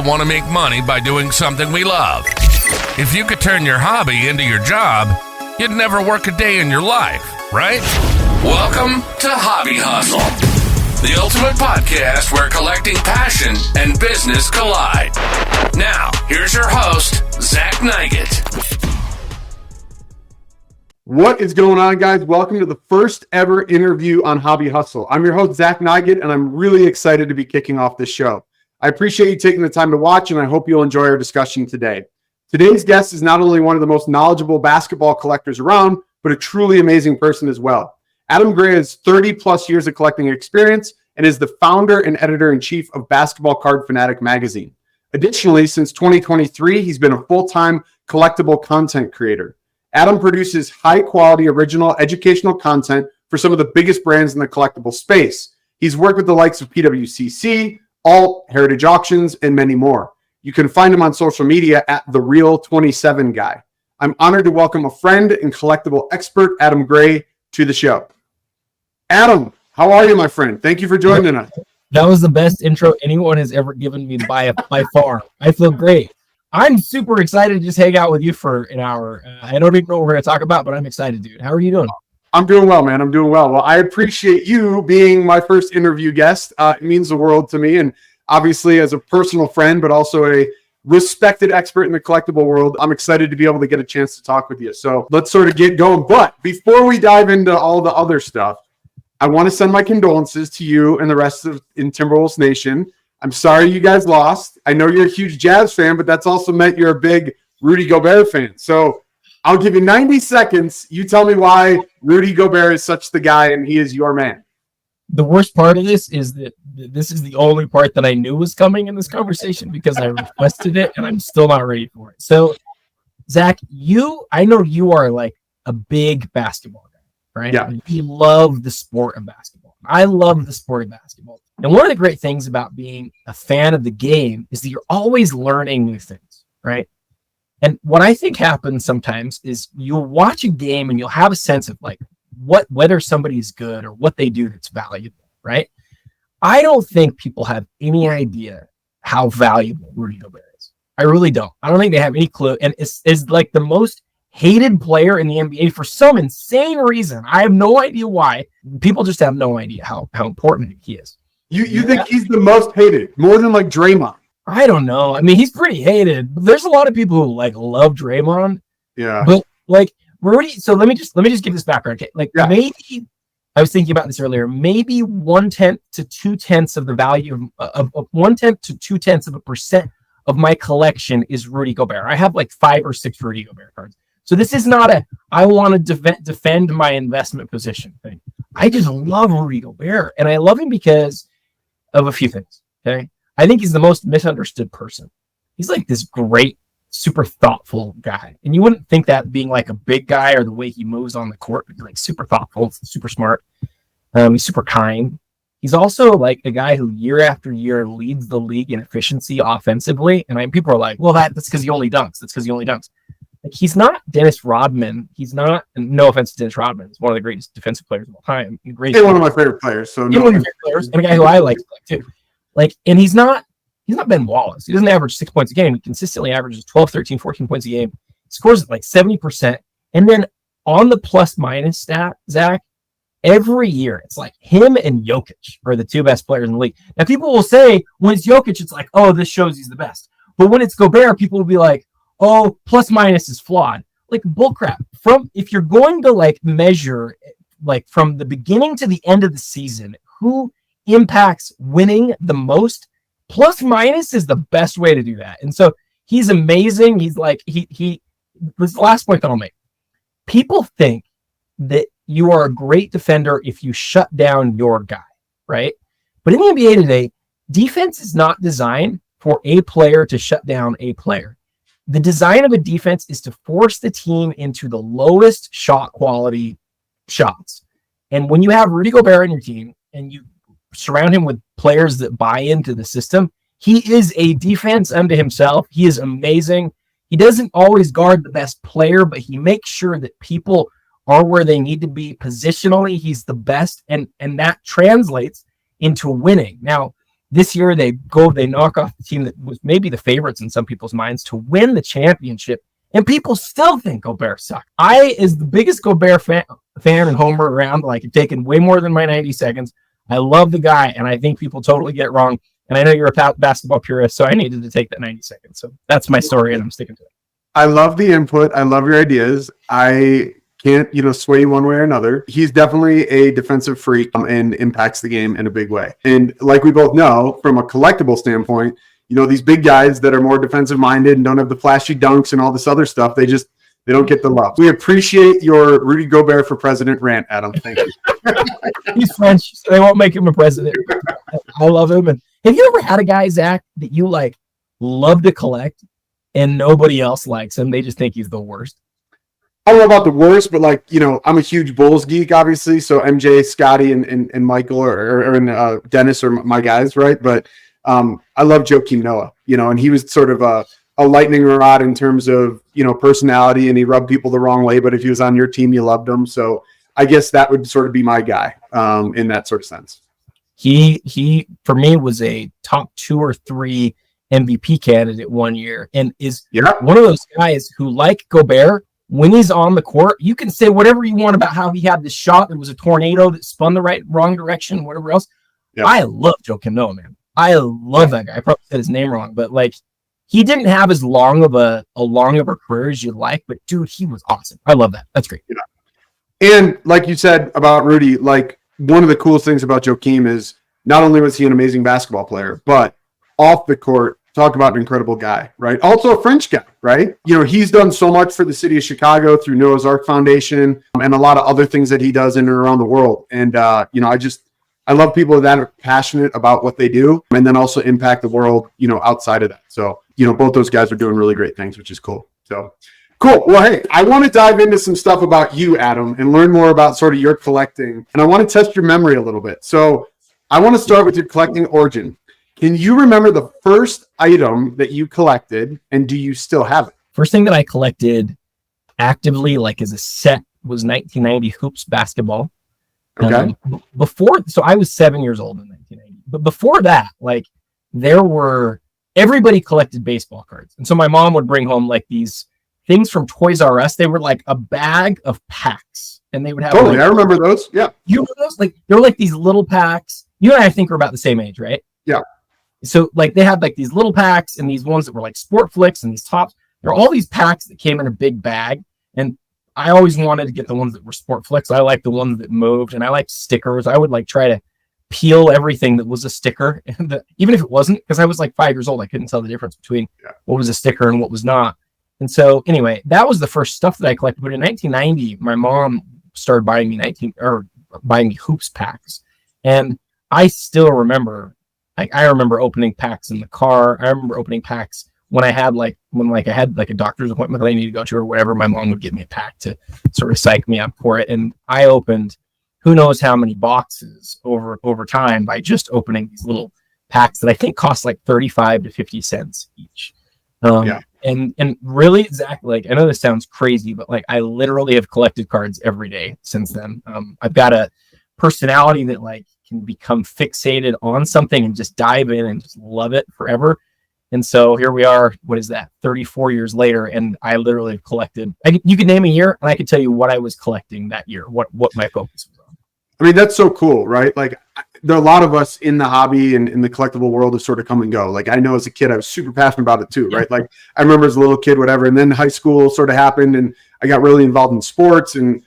all want to make money by doing something we love. If you could turn your hobby into your job, you'd never work a day in your life, right? Welcome to Hobby Hustle, the ultimate podcast where collecting passion and business collide. Now, here's your host, Zach Nygett. What is going on, guys? Welcome to the first ever interview on Hobby Hustle. I'm your host, Zach Nygett, and I'm really excited to be kicking off this show. I appreciate you taking the time to watch, and I hope you'll enjoy our discussion today. Today's guest is not only one of the most knowledgeable basketball collectors around, but a truly amazing person as well. Adam Gray has 30 plus years of collecting experience and is the founder and editor-in-chief of Basketball Card Fanatic magazine. Additionally, since 2023, he's been a full-time collectible content creator. Adam produces high-quality original educational content for some of the biggest brands in the collectible space. He's worked with the likes of PWCC, Alt, Heritage Auctions, and many more. You can find him on social media at TheReal27Guy. I'm honored to welcome a friend and collectible expert, Adam Gray, to the show. Adam, how are you, my friend? Thank you for joining us. That was the best intro anyone has ever given me by far. I feel great. I'm super excited to just hang out with you for an hour. I don't even know what we're going to talk about, but I'm excited, dude. How are you doing? I'm doing well, man. I'm doing well. Well, I appreciate you being my first interview guest. It means the world to me. And obviously, as a personal friend, but also a respected expert in the collectible world, I'm excited to be able to get a chance to talk with you. So let's sort of get going. But before we dive into all the other stuff, I want to send my condolences to you and the rest of in Timberwolves Nation. I'm sorry you guys lost. I know you're a huge Jazz fan, but that's also meant you're a big Rudy Gobert fan. So I'll give you 90 seconds. You tell me why Rudy Gobert is such the guy and he is your man. The worst part of this is that this is the only part that I knew was coming in this conversation because I requested it and I'm still not ready for it. So, Zach, I know you are like a big basketball guy, right? Yeah. You love the sport of basketball. I love the sport of basketball. And one of the great things about being a fan of the game is that you're always learning new things, right? And what I think happens sometimes is you'll watch a game and you'll have a sense of like whether somebody is good or what they do that's valuable, right? I don't think people have any idea how valuable Rudy Gobert is. I really don't. I don't think they have any clue. And is like the most hated player in the NBA for some insane reason. I have no idea why. People just have no idea how important he is. You think he's the most hated, more than like Draymond? I don't know. I mean, he's pretty hated. There's a lot of people who like love Draymond. Yeah. But like Rudy, so let me just give this background. Okay? Like maybe I was thinking about this earlier. Maybe 1/10 to 2/10 of the value of 1/10 to 2/10% of my collection is Rudy Gobert. I have like 5 or 6 Rudy Gobert cards. So this is not I want to defend my investment position thing. I just love Rudy Gobert, and I love him because of a few things. Okay. I think he's the most misunderstood person. He's like this great, super thoughtful guy. And you wouldn't think that being like a big guy or the way he moves on the court, but like super thoughtful, super smart. He's super kind. He's also like a guy who year after year leads the league in efficiency offensively. And people are like, well, that's because he only dunks. That's because he only dunks. Like he's not Dennis Rodman. He's not, no offense to Dennis Rodman. He's one of the greatest defensive players of all time. He's one of my favorite players. So one of my favorite players, and a guy who I like too. Like, and he's not Ben Wallace. He doesn't average 6 points a game. He consistently averages 12, 13, 14 points a game. Scores like 70%. And then on the plus minus stat, Zach, every year it's like him and Jokic are the 2 best players in the league. Now people will say when it's Jokic, it's like, oh, this shows he's the best. But when it's Gobert, people will be like, oh, plus minus is flawed. Like bullcrap. If you're going to like measure like from the beginning to the end of the season, who impacts winning the most, plus minus is the best way to do that. And so he's amazing. He's like this is the last point that I'll make. People think that you are a great defender if you shut down your guy, right? But in the NBA today, defense is not designed for a player to shut down a player. The design of a defense is to force the team into the lowest shot quality shots. And when you have Rudy Gobert on your team and you surround him with players that buy into the system, he is a defense unto himself. He is amazing. He doesn't always guard the best player, but he makes sure that people are where they need to be positionally. He's the best, and that translates into winning. Now, this year they knock off the team that was maybe the favorites in some people's minds to win the championship, and people still think Gobert sucked. I, as the biggest Gobert fan and homer around, like, it's taken way more than my 90 seconds. I love the guy, and I think people totally get it wrong. And I know you're a basketball purist, so I needed to take that 90 seconds. So that's my story, and I'm sticking to it. I love the input. I love your ideas. I can't, sway you one way or another. He's definitely a defensive freak and impacts the game in a big way. And like we both know, from a collectible standpoint, these big guys that are more defensive minded and don't have the flashy dunks and all this other stuff, they don't get the love. We appreciate your Rudy Gobert for president rant, Adam. Thank you. He's French, so they won't make him a president. I love him. And have you ever had a guy, Zach, that you love to collect and nobody else likes him? They just think he's the worst. I don't know about the worst, but I'm a huge Bulls geek, obviously. So MJ, Scotty, and Michael or Dennis are my guys, right? But I love Joakim Noah, and he was sort of a lightning rod in terms of, personality, and he rubbed people the wrong way. But if he was on your team, you loved him. So I guess that would sort of be my guy in that sort of sense. He for me was a top 2 or 3 MVP candidate one year, and is one of those guys who, like Gobert, when he's on the court, you can say whatever you want about how he had this shot that was a tornado that spun the wrong direction, whatever else. Yep. I love Joakim Noah, man. I love that guy. I probably said his name wrong, but he didn't have as long of a career as you'd like, but dude, he was awesome. I love that. That's great. Yeah. And like you said about Rudy, one of the coolest things about Joakim is not only was he an amazing basketball player, but off the court, talk about an incredible guy, right? Also a French guy, right? He's done so much for the city of Chicago through Noah's Ark Foundation and a lot of other things that he does in and around the world. And, I love people that are passionate about what they do and then also impact the world, outside of that. So, both those guys are doing really great things, which is cool. So cool. Well, hey, I want to dive into some stuff about you, Adam, and learn more about sort of your collecting. And I want to test your memory a little bit. So I want to start with your collecting origin. Can you remember the first item that you collected, and do you still have it? First thing that I collected actively, as a set, was 1990 Hoops basketball. Okay. So I was 7 years old in 1990. But before that, everybody collected baseball cards. And so my mom would bring home these things from Toys R Us. They were a bag of packs. And they would have I remember those. Yeah. You remember those? They were these little packs. You and I think we're about the same age, right? Yeah. So they had these little packs and these ones that were Sport Flicks and these tops. There are all these packs that came in a big bag. And I always wanted to get the ones that were Sport Flicks. I liked the ones that moved, and I liked stickers. I would try to peel everything that was a sticker, and even if it wasn't, because I was 5 years old, I couldn't tell the difference between what was a sticker and what was not. And so anyway, that was the first stuff that I collected. But in 1990, my mom started buying me hoops packs, and I still remember. I remember opening packs in the car. I remember opening packs when I had I had a doctor's appointment that I needed to go to or whatever. My mom would give me a pack to sort of psych me up for it. And I opened who knows how many boxes over time by just opening these little packs that I think cost 35 to 50 cents each. And really, Zach, I know this sounds crazy, but I literally have collected cards every day since then. I've got a personality that can become fixated on something and just dive in and just love it forever. And so here we are, 34 years later, and I literally have collected. You could name a year, and I could tell you what I was collecting that year, what my focus was on. I mean, that's so cool, right? There are a lot of us in the hobby and in the collectible world that sort of come and go. I know as a kid, I was super passionate about it too, right? I remember as a little kid, whatever, and then high school sort of happened, and I got really involved in sports and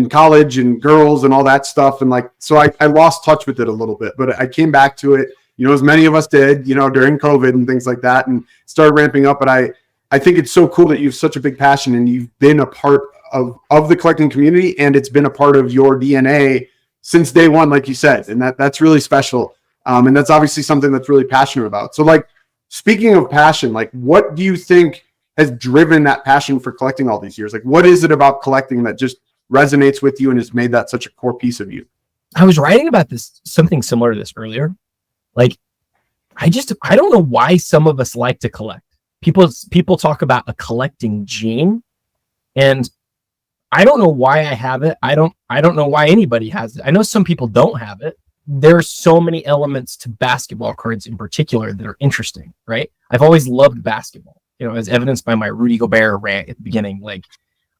college and girls and all that stuff. And so I lost touch with it a little bit, but I came back to it, as many of us did, during COVID and things like that, and started ramping up. But I think it's so cool that you have such a big passion and you've been a part of the collecting community, and it's been a part of your DNA since day one, like you said, and that's really special. And that's obviously something that's really passionate about. So speaking of passion, what do you think has driven that passion for collecting all these years? What is it about collecting that just resonates with you and has made that such a core piece of you? I was writing about something similar to this earlier. I don't know why some of us like to collect. People talk about a collecting gene, and I don't know why I have it. I don't know why anybody has it. I know some people don't have it, there's so many elements to basketball cards in particular that are interesting, right? I've always loved basketball, as evidenced by my Rudy Gobert rant at the beginning. Like,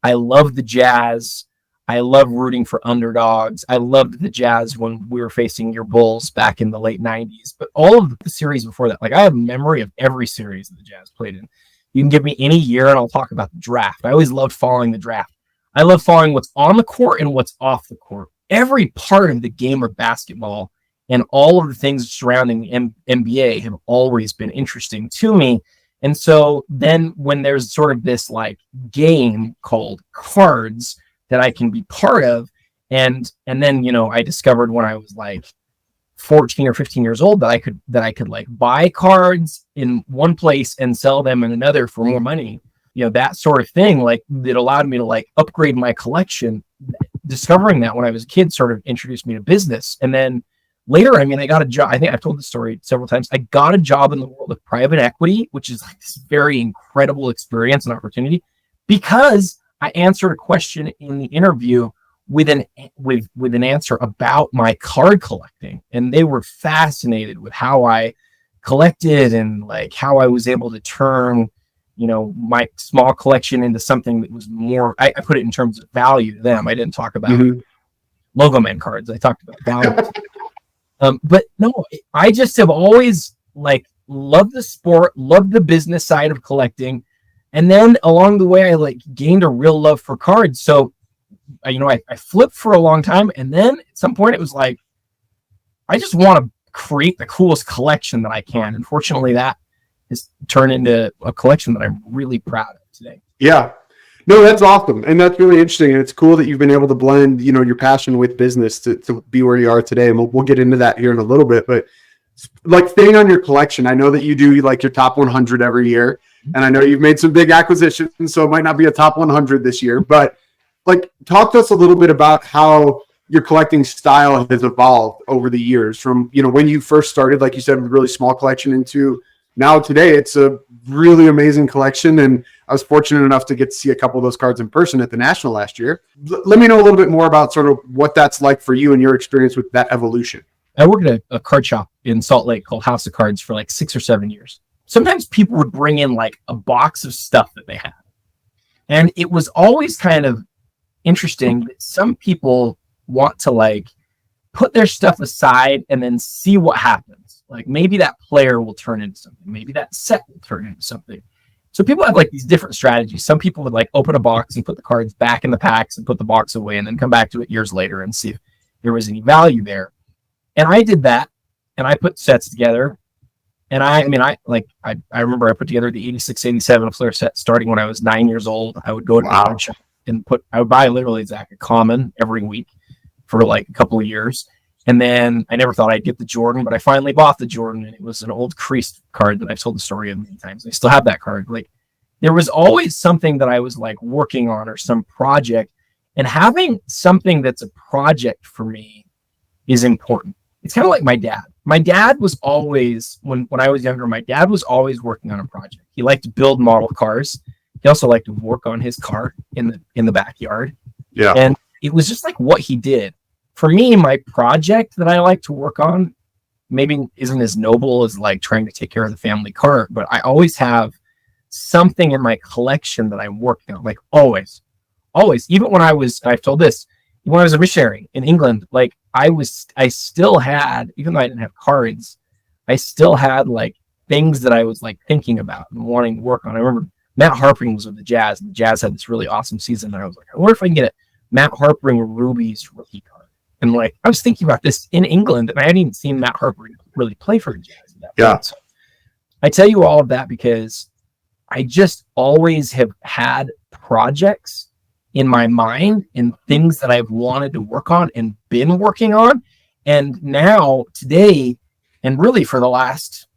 I love the Jazz. I love rooting for underdogs. I loved the Jazz when we were facing your Bulls back in the late 90s. But all of the series before that, like, I have memory of every series that the Jazz played in. You can give me any year and I'll talk about the draft. I always loved following the draft. I love following what's on the court and what's off the court. Every part of the game of basketball and all of the things surrounding the NBA have always been interesting to me. And so then when there's sort of this like game called cards that I can be part of, and then I discovered when I was like 14 or 15 years old that I could like buy cards in one place and sell them in another for more money. That sort of thing, like, it allowed me to like upgrade my collection. Discovering that when I was a kid sort of introduced me to business. And then later, I got a job. I think I've told the story several times. I got a job in the world of private equity, which is like this very incredible experience and opportunity, because I answered a question in the interview with an answer about my card collecting. And they were fascinated with how I collected and like how I was able to turn my small collection into something that was more, I put it in terms of value to them. I didn't talk about Logo Man cards. I talked about value. But no, I just have always like loved the sport, loved the business side of collecting. And then along the way, I like gained a real love for cards. So, I flipped for a long time. And then at some point it was like, I just want to create the coolest collection that I can. And fortunately that has turned into a collection that I'm really proud of today. Yeah. No, that's awesome. And that's really interesting. And it's cool that you've been able to blend, your passion with business to be where you are today. And we'll get into that here in a little bit. But like, staying on your collection, I know that you do like your top 100 every year. And I know you've made some big acquisitions, so it might not be a top 100 this year. But like, talk to us a little bit about how your collecting style has evolved over the years from, when you first started, like you said, with a really small collection into now today, it's a really amazing collection. And I was fortunate enough to get to see a couple of those cards in person at the National last year. Let me know a little bit more about sort of what that's like for you and your experience with that evolution. I worked at a card shop in Salt Lake called House of Cards for like 6 or 7 years. Sometimes people would bring in like a box of stuff that they had. And it was always kind of interesting that some people want to like put their stuff aside and then see what happens. Like, maybe that player will turn into something. Maybe that set will turn into something. So people have like these different strategies. Some people would like open a box and put the cards back in the packs and put the box away and then come back to it years later and see if there was any value there. And I did that, and I put sets together. And I remember I put together the 86, 87 Flair set starting when I was 9 years old. I would go to the card shop and I would buy literally Zach a common every week for like a couple of years. And then I never thought I'd get the Jordan, but I finally bought the Jordan, and it was an old creased card that I've told the story of many times. I still have that card. Like, there was always something that I was like working on, or some project, and having something that's a project for me is important. It's kind of like my dad. My dad was always, when I was younger, my dad was always working on a project. He liked to build model cars. He also liked to work on his car in the backyard. Yeah. And it was just like what he did. For me, my project that I like to work on maybe isn't as noble as like trying to take care of the family car, but I always have something in my collection that I'm working on, like always. Even when I've told this, when I was a missionary in England, like I still had, even though I didn't have cards, I still had like things that I was like thinking about and wanting to work on. I remember Matt Harpering was with the Jazz, and the Jazz had this really awesome season. And I was like, I wonder if I can get a Matt Harpering Ruby's rookie card. And like, I was thinking about this in England, and I hadn't even seen Matt Harpering really play for the Jazz at that point. So I tell you all of that because I just always have had projects in my mind and things that I've wanted to work on and been working on. And now today, and really for the last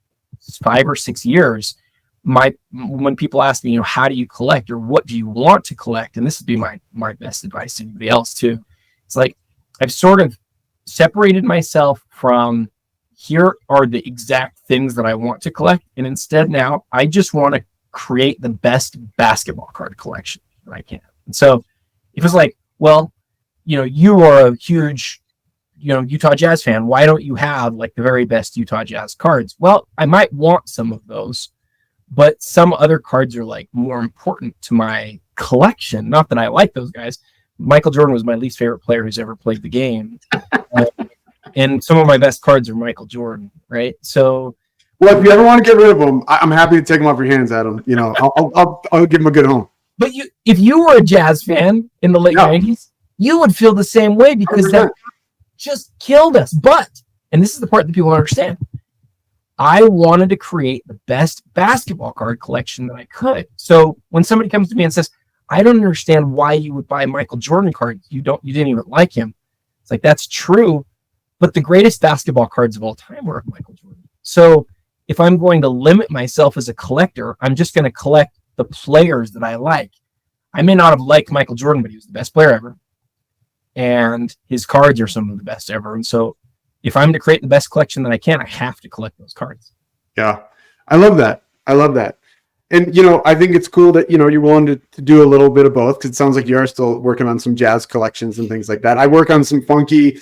5 or 6 years, when people ask me, how do you collect, or what do you want to collect? And this would be my best advice to anybody else too. It's like, I've sort of separated myself from, here are the exact things that I want to collect. And instead now I just want to create the best basketball card collection that I can. And so if it's like, well, you are a huge Utah Jazz fan. Why don't you have like the very best Utah Jazz cards? Well, I might want some of those, but some other cards are like more important to my collection. Not that I like those guys. Michael Jordan was my least favorite player who's ever played the game. And some of my best cards are Michael Jordan, right? So, well, if you ever want to get rid of them, I'm happy to take them off your hands, Adam. I'll give them a good home. But if you were a Jazz fan in the late 90s, you would feel the same way because 100%. That just killed us. But, and this is the part that people don't understand, I wanted to create the best basketball card collection that I could. So when somebody comes to me and says, I don't understand why you would buy Michael Jordan cards. You didn't even like him. It's like, that's true. But the greatest basketball cards of all time were of Michael Jordan. So if I'm going to limit myself as a collector, I'm just going to collect the players that I like. I may not have liked Michael Jordan, but he was the best player ever. And his cards are some of the best ever. And so if I'm to create the best collection that I can, I have to collect those cards. Yeah. I love that. And, I think it's cool that, you're willing to do a little bit of both, because it sounds like you are still working on some Jazz collections and things like that. I work on some funky,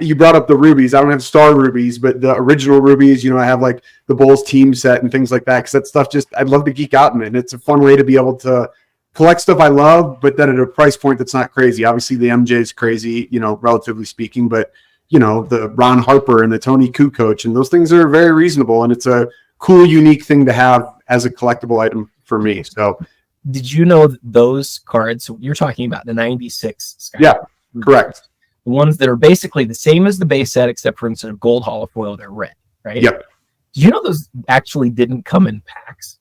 you brought up the rubies. I don't have star rubies, but the original rubies, I have like the Bulls team set and things like that, because that stuff I'd love to geek out in it. And it's a fun way to be able to collect stuff I love, but then at a price point that's not crazy. Obviously the MJ is crazy, relatively speaking, but the Ron Harper and the Tony Kukoc, and those things are very reasonable. And it's a cool, unique thing to have as a collectible item for me. So did you know that those cards, you're talking about the 96 Sky? Yeah, correct. The ones that are basically the same as the base set, except for instead of gold holofoil, they're red, right? Yep. Did you know those actually didn't come in packs?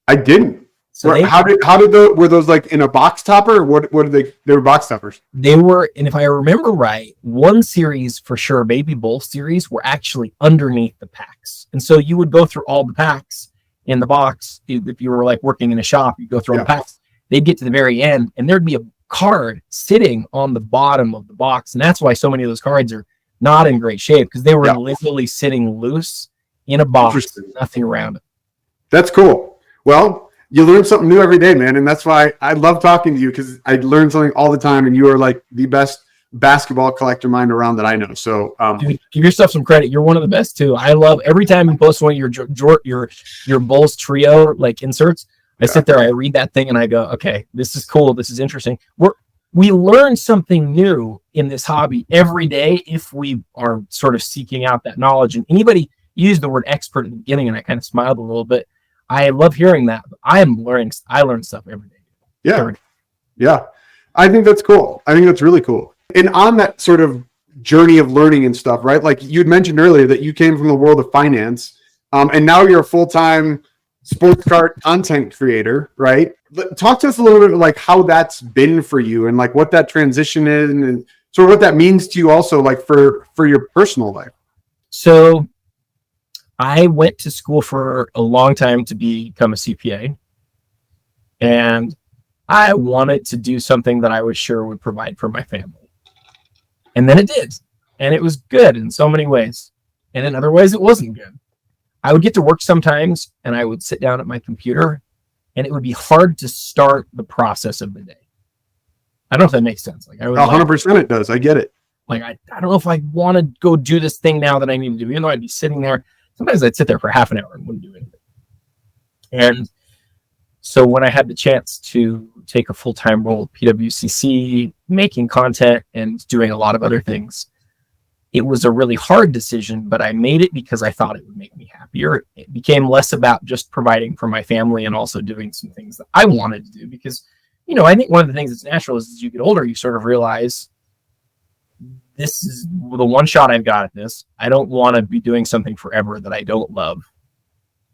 I didn't. So were those like in a box topper, or what did they were box toppers? They were, and if I remember right, one series for sure, Baby Bowl series, were actually underneath the packs. And so you would go through all the packs in the box. If you were like working in a shop, you go through all the packs. They'd get to the very end and there'd be a card sitting on the bottom of the box. And that's why so many of those cards are not in great shape, because they were literally sitting loose in a box, nothing around it. That's cool. Well, you learn something new every day, man. And that's why I love talking to you, because I learn something all the time, and you are like the best basketball collector mind around that I know. So dude, give yourself some credit. You're one of the best too. I love every time you post one of your Bulls trio like inserts. I sit there, I read that thing, and I go, okay, this is cool. This is interesting. We learn something new in this hobby every day if we are sort of seeking out that knowledge. And anybody used the word expert at the beginning, and I kind of smiled a little bit. I love hearing that. I learn stuff every day. Yeah. I think that's cool. I think that's really cool. And on that sort of journey of learning and stuff, right? Like you'd mentioned earlier that you came from the world of finance, and now you're a full-time sports card content creator, right? Talk to us a little bit like how that's been for you, and like what that transition is, and sort of what that means to you also, like for your personal life. So I went to school for a long time to become a CPA, and I wanted to do something that I was sure would provide for my family. And then it did. And it was good in so many ways. And in other ways, it wasn't good. I would get to work sometimes, and I would sit down at my computer, and it would be hard to start the process of the day. I don't know if that makes sense. Like 100% it does. I get it. Like, I don't know if I want to go do this thing now that I need to do, even though I'd be sitting there. Sometimes I'd sit there for half an hour and wouldn't do anything. And so when I had the chance to take a full-time role at PWCC, making content and doing a lot of other things, it was a really hard decision, but I made it because I thought it would make me happier. It became less about just providing for my family and also doing some things that I wanted to do, because, I think one of the things that's natural is as you get older, you sort of realize this is the one shot I've got at this. I don't want to be doing something forever that I don't love.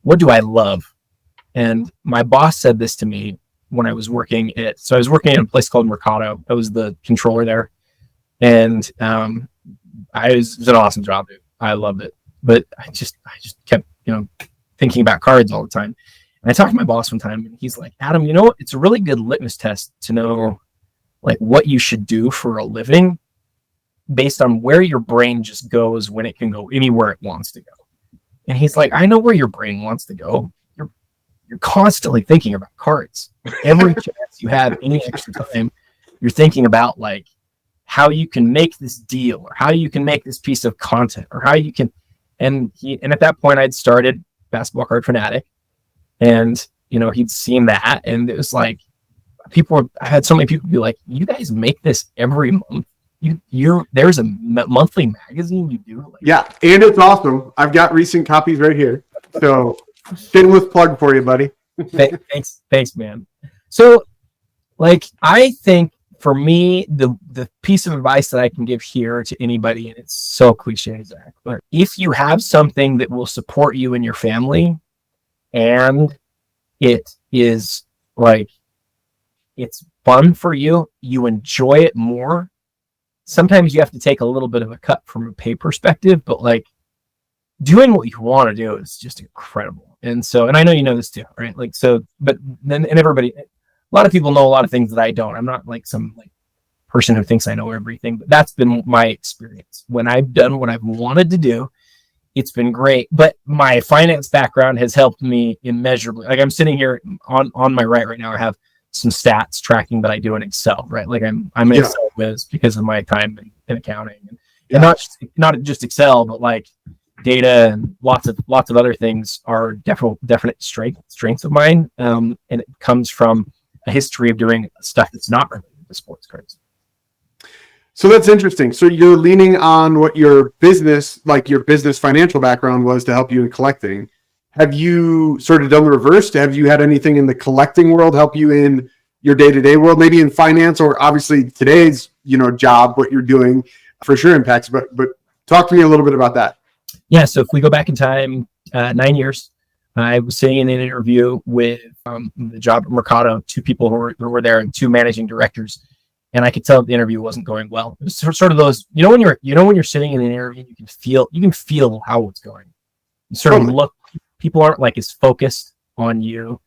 What do I love? And my boss said this to me when I was working at a place called Mercado. I was the controller there. And it was an awesome job, dude. I loved it. But I just kept, thinking about cards all the time. And I talked to my boss one time, and he's like, Adam, it's a really good litmus test to know like what you should do for a living based on where your brain just goes when it can go anywhere it wants to go. And he's like, I know where your brain wants to go. You're constantly thinking about cards. Every chance you have any extra time, you're thinking about like, how you can make this deal, or how you can make this piece of content, or how you can. And at that point, I'd started Basketball Card Fanatic, and he'd seen that, and it was like I had so many people be like, "You guys make this every month? There's a monthly magazine you do?" Like, yeah, and it's awesome. I've got recent copies right here, so shameless plug for you, buddy. Thanks, man. So, like, I think for me, the piece of advice that I can give here to anybody, and it's so cliche, Zach, but if you have something that will support you and your family, and it is like, it's fun for you, you enjoy it more. Sometimes you have to take a little bit of a cut from a pay perspective, but like, doing what you want to do is just incredible. And I know you know this too, right? Like, so, but then, and everybody, a lot of people know a lot of things that I don't. I'm not like some like person who thinks I know everything, but that's been my experience. When I've done what I've wanted to do, it's been great. But my finance background has helped me immeasurably. Like, I'm sitting here on my right now, I have some stats tracking that I do in Excel, right? Like, I'm an Excel whiz because of my time in accounting, and not just Excel, but like data and lots of other things are definite strengths of mine. And it comes from a history of doing stuff that's not related to sports cards. So that's interesting. So you're leaning on what your business financial background was to help you in collecting. Have you sort of done the reverse? Have you had anything in the collecting world help you in your day-to-day world, maybe in finance, or obviously today's, job, what you're doing for sure impacts, but talk to me a little bit about that. Yeah. So if we go back in time, 9 years, I was sitting in an interview with the job at Mercado, two people who were there, and two managing directors. And I could tell the interview wasn't going well. It was sort of those, when you're sitting in an interview, you can feel how it's going. You sort of look, people aren't like as focused on you.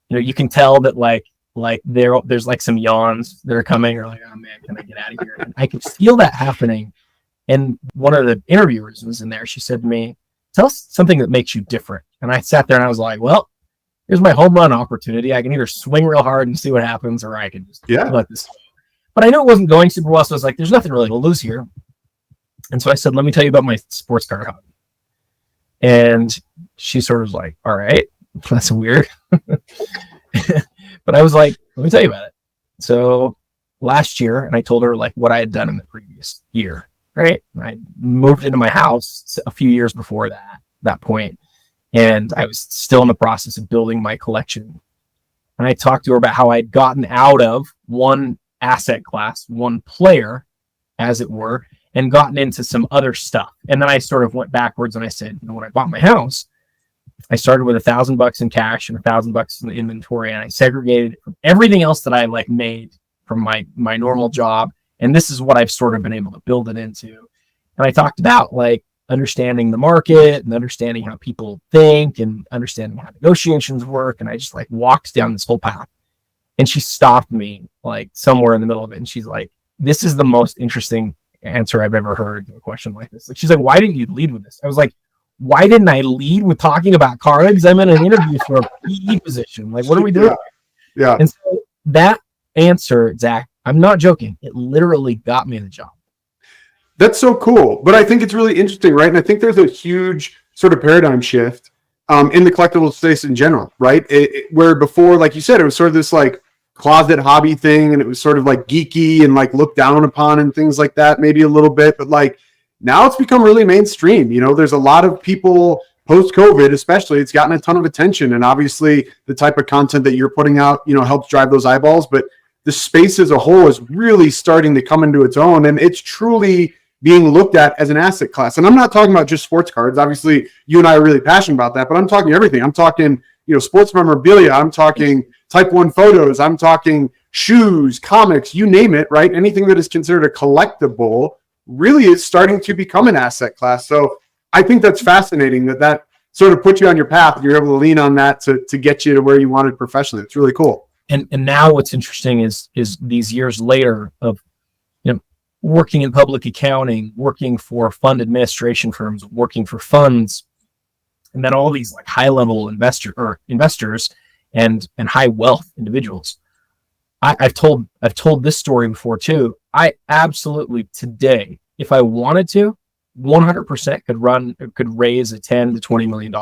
You can tell that like there's like some yawns that are coming, or like, oh man, can I get out of here? And I could feel that happening. And one of the interviewers was in there. She said to me, "Tell us something that makes you different." And I sat there and I was like, well, here's my home run opportunity. I can either swing real hard and see what happens, or I can just let this go. But I know it wasn't going super well, so I was like, there's nothing really to lose here. And so I said, let me tell you about my sports card hobby. And she sort of was like, all right, that's weird. But I was like, let me tell you about it. So last year, and I told her like what I had done in the previous year, right? I moved into my house a few years before that point, and I was still in the process of building my collection. And I talked to her about how I'd gotten out of one asset class, one player, as it were, and gotten into some other stuff. And then I sort of went backwards, and I said, when I bought my house, I started with $1,000 in cash and $1,000 in the inventory, and I segregated it from everything else that I like made from my normal job. And this is what I've sort of been able to build it into. And I talked about like understanding the market and understanding how people think and understanding how negotiations work. And I just like walked down this whole path. And she stopped me like somewhere in the middle of it. And she's like, this is the most interesting answer I've ever heard to a question like this. Like, she's like, why didn't you lead with this? I was like, why didn't I lead with talking about cards? I'm in an interview for a PE position. Like, what are we doing? Yeah. And so that answer, Zach, I'm not joking. It literally got me the job. That's so cool. But I think it's really interesting, right? And I think there's a huge sort of paradigm shift in the collectible space in general, right? Where before, like you said, it was sort of this like closet hobby thing, and it was sort of like geeky and like looked down upon and things like that, maybe a little bit. But like now it's become really mainstream. There's a lot of people post-COVID, especially, it's gotten a ton of attention. And obviously the type of content that you're putting out, helps drive those eyeballs. But the space as a whole is really starting to come into its own, and it's truly being looked at as an asset class. And I'm not talking about just sports cards. Obviously, you and I are really passionate about that, but I'm talking everything. I'm talking, sports memorabilia. I'm talking Type 1 photos. I'm talking shoes, comics, you name it, right? Anything that is considered a collectible really is starting to become an asset class. So I think that's fascinating that sort of puts you on your path. You're able to lean on that to get you to where you wanted professionally. It's really cool. And now what's interesting is these years later of working in public accounting, working for fund administration firms, working for funds, and then all these like high level investors and high wealth individuals. I've told this story before too. I absolutely today, if I wanted to, 100% could raise a 10 to $20 million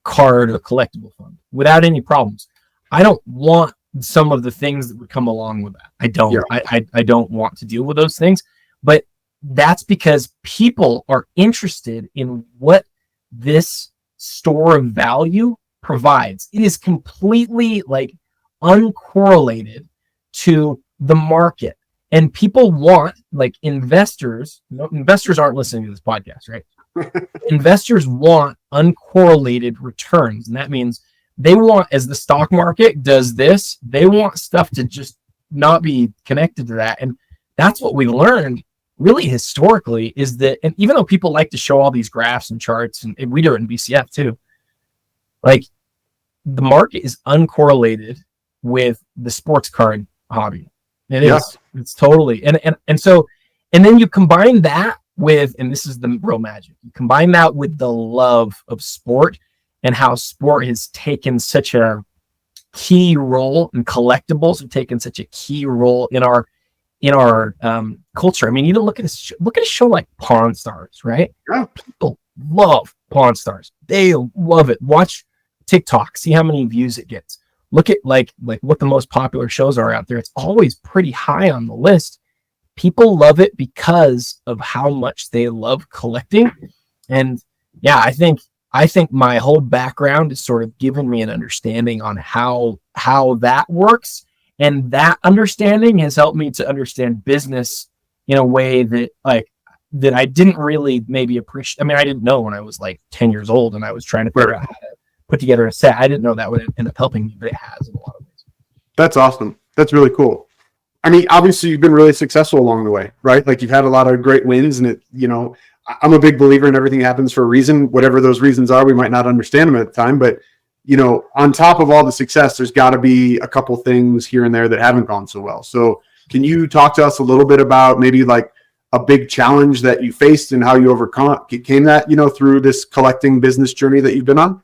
card or collectible fund without any problems. I don't want some of the things that would come along with that. I don't. Yeah. I don't want to deal with those things, but that's because people are interested in what this store of value provides. It is completely like uncorrelated to the market. And people want, like, investors aren't listening to this podcast, right? Investors want uncorrelated returns. And that means they want, as the stock market does this, they want stuff to just not be connected to that. And that's what we learned really historically is that, and even though people like to show all these graphs and charts, and we do it in BCF too, like, the market is uncorrelated with the sports card hobby. It is. It's totally. And so, and then you combine that with, and this is the real magic, you combine that with the love of sport and how sport has taken such a key role, and collectibles have taken such a key role in our culture. I mean, you look at a show like Pawn Stars, right? Yeah. People love Pawn Stars. They love it. Watch TikTok, see how many views it gets. Look at like what the most popular shows are out there. It's always pretty high on the list. People love it because of how much they love collecting. And yeah, I think my whole background has sort of given me an understanding on how that works. And that understanding has helped me to understand business in a way that I didn't really maybe appreciate. I mean, I didn't know when I was like 10 years old and I was trying to figure out how to put together a set. I didn't know that would end up helping me, but it has in a lot of ways. That's awesome. That's really cool. I mean, obviously you've been really successful along the way, right? Like, you've had a lot of great wins, and I'm a big believer in everything happens for a reason. Whatever those reasons are, we might not understand them at the time, but on top of all the success, there's got to be a couple things here and there that haven't gone so well. So can you talk to us a little bit about maybe like a big challenge that you faced and how you overcame that, through this collecting business journey that you've been on?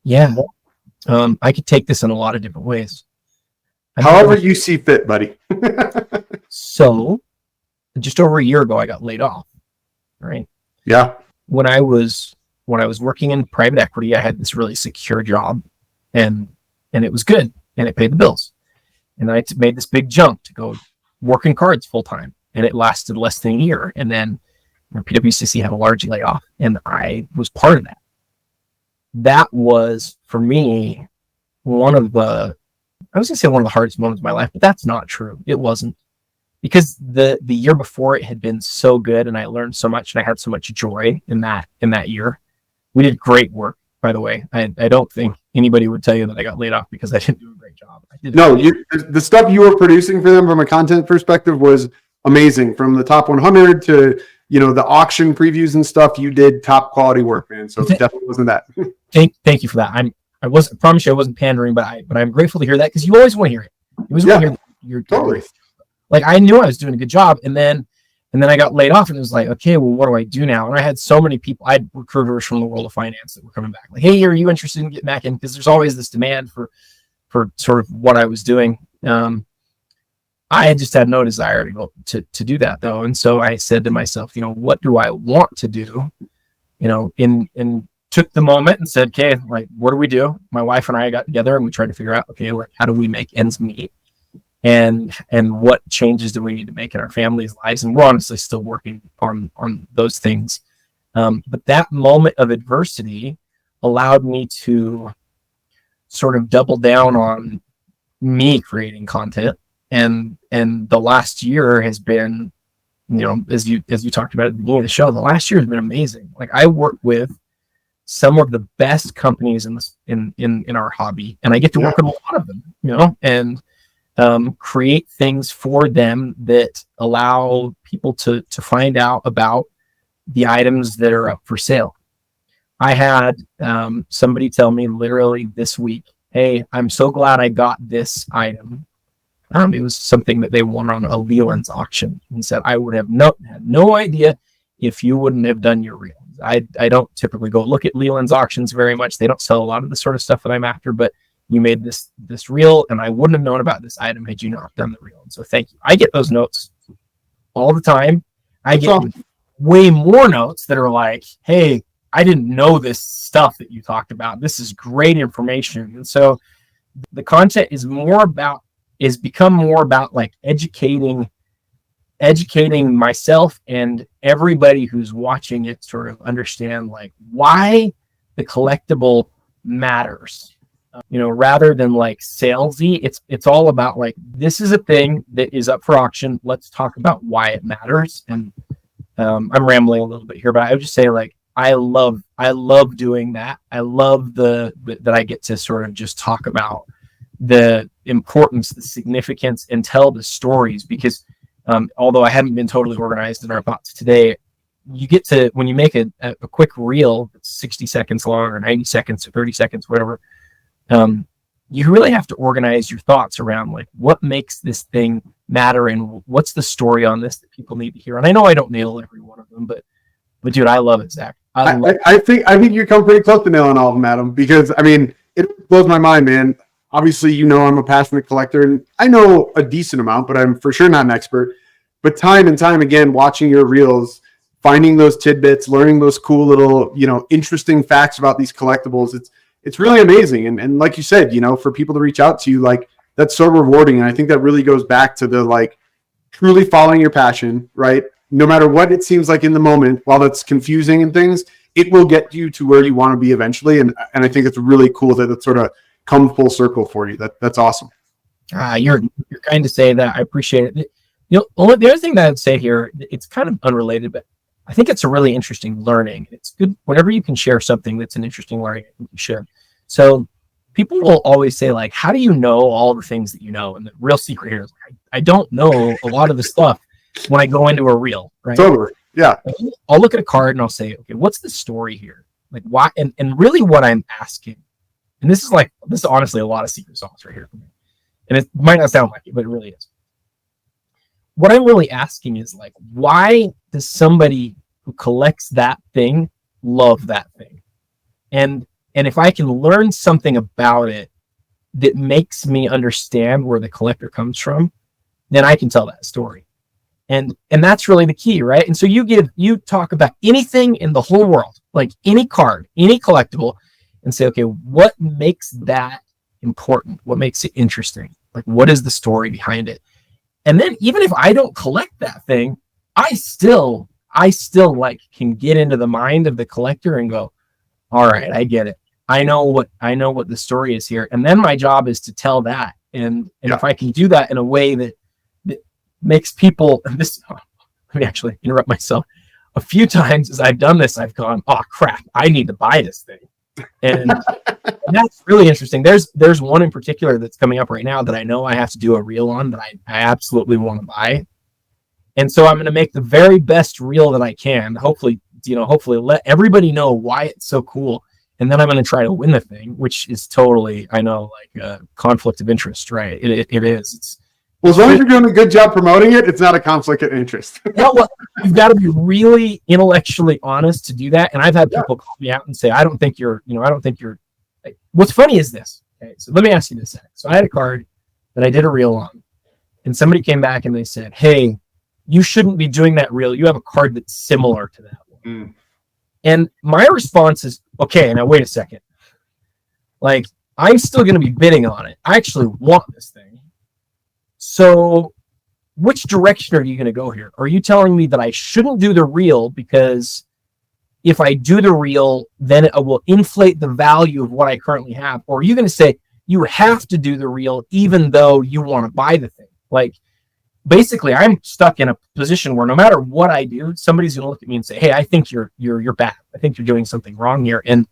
Yeah. I could take this in a lot of different ways. However you see fit, buddy. So just over a year ago, I got laid off. Right. Yeah. When I was working in private equity, I had this really secure job, and it was good, and it paid the bills. And I made this big jump to go work in cards full time, and it lasted less than a year. And then PWCC had a large layoff, and I was part of that. That was, for me, one of the hardest moments of my life, but that's not true. It wasn't, because the year before it had been so good, and I learned so much, and I had so much joy in that year. We did great work, by the way. I don't think anybody would tell you that I got laid off because I didn't do a great job. The stuff you were producing for them from a content perspective was amazing. From the top 100 to the auction previews and stuff, you did top quality work, man. So it definitely wasn't that. Thank you for that. I promise you I wasn't pandering, but I'm grateful to hear that, because you always want to hear it. You always want to hear you're totally. Like, I knew I was doing a good job, and then I got laid off, and it was like, okay, well, what do I do now? And I had so many people. I had recruiters from the world of finance that were coming back, like, hey, are you interested in getting back in? Because there's always this demand for sort of what I was doing. I had just had no desire to do that, though, and so I said to myself, what do I want to do? And took the moment and said, okay, like, what do we do? My wife and I got together, and we tried to figure out, okay, like, how do we make ends meet? And what changes do we need to make in our families' lives? And we're honestly still working on those things. But that moment of adversity allowed me to sort of double down on me creating content. And the last year has been, as you talked about at the beginning of the show, the last year has been amazing. Like, I work with some of the best companies in our hobby, and I get to work with a lot of them, and create things for them that allow people to find out about the items that are up for sale. I had somebody tell me literally this week, hey, I'm so glad I got this item. It was something that they won on a Leland's auction, and said, I would have had no idea if you wouldn't have done your reels. I don't typically go look at Leland's auctions very much. They don't sell a lot of the sort of stuff that I'm after, but you made this reel, and I wouldn't have known about this item had you not done the reel. And so thank you. I get those notes all the time. I get awesome. way more notes that are like, hey, I didn't know this stuff that you talked about. This is great information. And so the content is become more about like educating myself and everybody who's watching it sort of understand like why the collectible matters, rather than like salesy. It's all about like, this is a thing that is up for auction. Let's talk about why it matters. And I'm rambling a little bit here, but I would just say like, I love doing that. I love that I get to sort of just talk about the importance, the significance, and tell the stories, because although I haven't been totally organized in our thoughts today, you get to, when you make a quick reel, 60 seconds long or 90 seconds or 30 seconds, whatever, you really have to organize your thoughts around like what makes this thing matter and what's the story on this that people need to hear. And I know I don't nail every one of them, but dude, I love it, Zach. I think you come pretty close to nailing all of them, Adam, because I mean, it blows my mind, man. Obviously, I'm a passionate collector, and I know a decent amount, but I'm for sure not an expert. But time and time again, watching your reels, finding those tidbits, learning those cool little, interesting facts about these collectibles, it's really amazing. And like you said, for people to reach out to you, like, that's so rewarding. And I think that really goes back to the like truly following your passion, right? No matter what it seems like in the moment, while that's confusing and things, it will get you to where you want to be eventually. And I think it's really cool that it sort of come full circle for you. That's awesome. You're kind to say that. I appreciate it. The other thing that I'd say here, it's kind of unrelated, but I think it's a really interesting learning. It's good whenever you can share something that's an interesting learning, I think you should. So people will always say like, how do you know all the things that you know? And the real secret here is like, I don't know a lot of the stuff when I go into a reel, right? Totally. Yeah. I'll look at a card and I'll say, okay, what's the story here? Like why? And really what I'm asking, and this is honestly a lot of secret sauce right here for me. And it might not sound like it, but it really is. What I'm really asking is like, why does somebody who collects that thing love that thing? And if I can learn something about it that makes me understand where the collector comes from, then I can tell that story. And that's really the key, right? And so you talk about anything in the whole world, like any card, any collectible, and say, okay, what makes that important? What makes it interesting? Like, what is the story behind it? And then even if I don't collect that thing, I still like can get into the mind of the collector and go, all right, I get it. I know what the story is here. And then my job is to tell that. And if I can do that in a way that makes people, and this, let me actually interrupt myself. A few times as I've done this, I've gone, oh crap, I need to buy this thing. And that's really interesting. There's one in particular that's coming up right now that I know I have to do a reel on that I absolutely want to buy. And so I'm going to make the very best reel that I can. Hopefully let everybody know why it's so cool. And then I'm going to try to win the thing, which is totally, I know, like a conflict of interest, right? It is. Well, as long as you're doing a good job promoting it, it's not a conflict of interest. Well, you've got to be really intellectually honest to do that. And I've had people call me out and say, I don't think you're. Like, what's funny is this. Okay, so let me ask you this. So I had a card that I did a reel on, and somebody came back and they said, hey, you shouldn't be doing that reel. You have a card that's similar to that one. Mm. And my response is, okay, now wait a second. Like, I'm still going to be bidding on it. I actually want this thing. So which direction are you going to go here? Are you telling me that I shouldn't do the reel because if I do the reel, then it will inflate the value of what I currently have? Or are you going to say you have to do the reel even though you want to buy the thing? Like, basically, I'm stuck in a position where no matter what I do, somebody's going to look at me and say, hey, I think you're bad. I think you're doing something wrong here. And